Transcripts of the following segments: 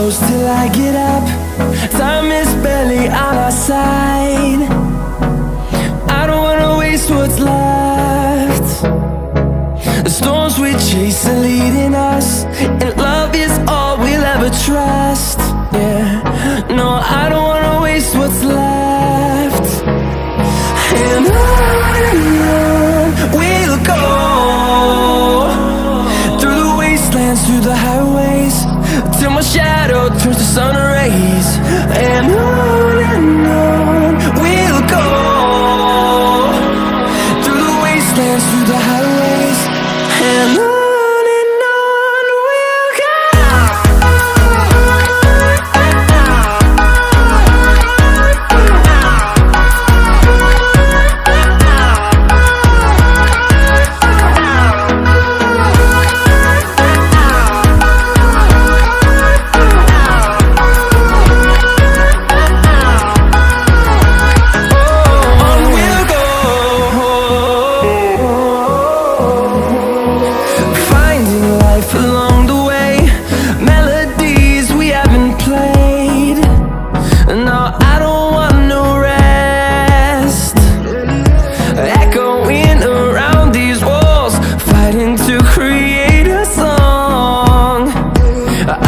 close till I get up. Time is barely on our side. I don't wanna waste what's left. The storms we chase are leading us, and love is all we'll ever trust. Yeah, no, I don't wanna waste what's left. And on we'll go, through the wastelands, through the highways, till my shadow turns to sun rays. And on we'll go, through the wastelands, through the highways, and on we'll go. Along the way, melodies we haven't played. No, I don't want no rest. Echoing around these walls, fighting to create a song.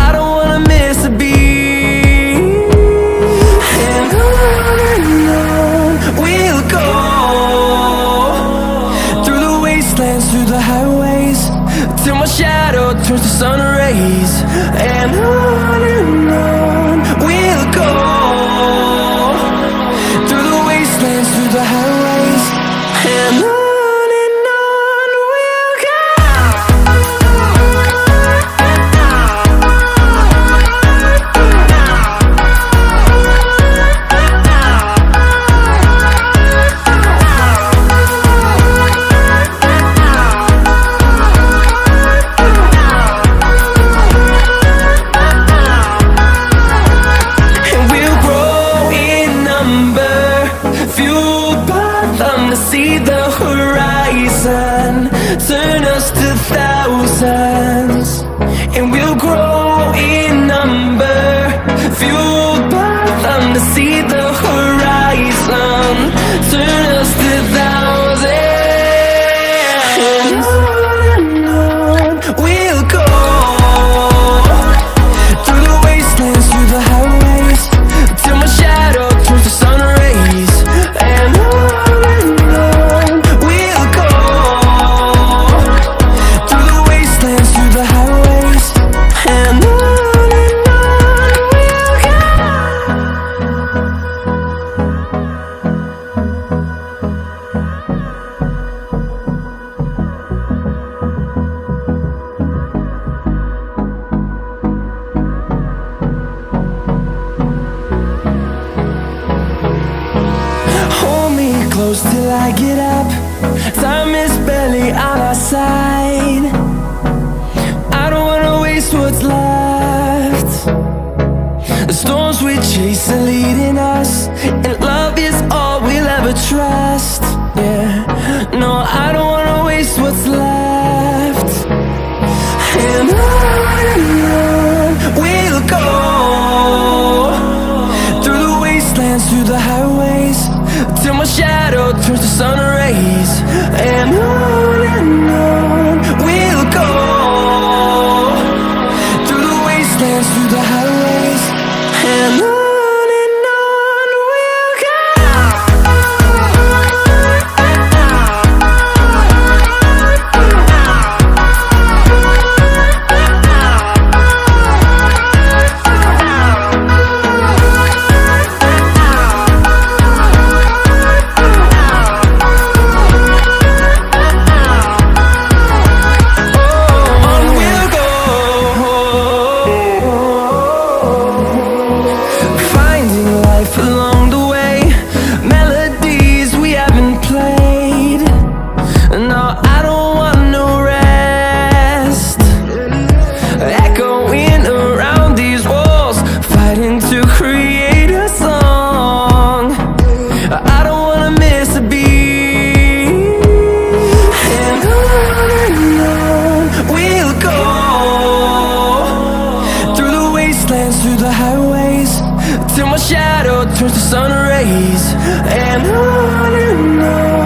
I don't wanna miss a beat. And on we'll go, through the wastelands, through the highways, till my shadow turns to sun rays. And on we'll go, through the wastelands, through the highways, and on we'll go. See the horizon, turn us to thousands, and we'll grow in number, fueled by them. To see the horizon, turn us to thousands, and on we'll go, through the wastelands, through the highways, till my shadow turns to sun rays. And close till I get up. Time is barely on our side. I don't wanna waste what's left. The storms we chase are leading us, and love is all we'll ever trust. Yeah, no, I don't wanna waste what's left. And on we'll go, through the wastelands, through the highways, till my shadow turns to sun rays. And on we'll go, through the wastelands, through the highways, and on we'll go. shadow turns to sun rays, and on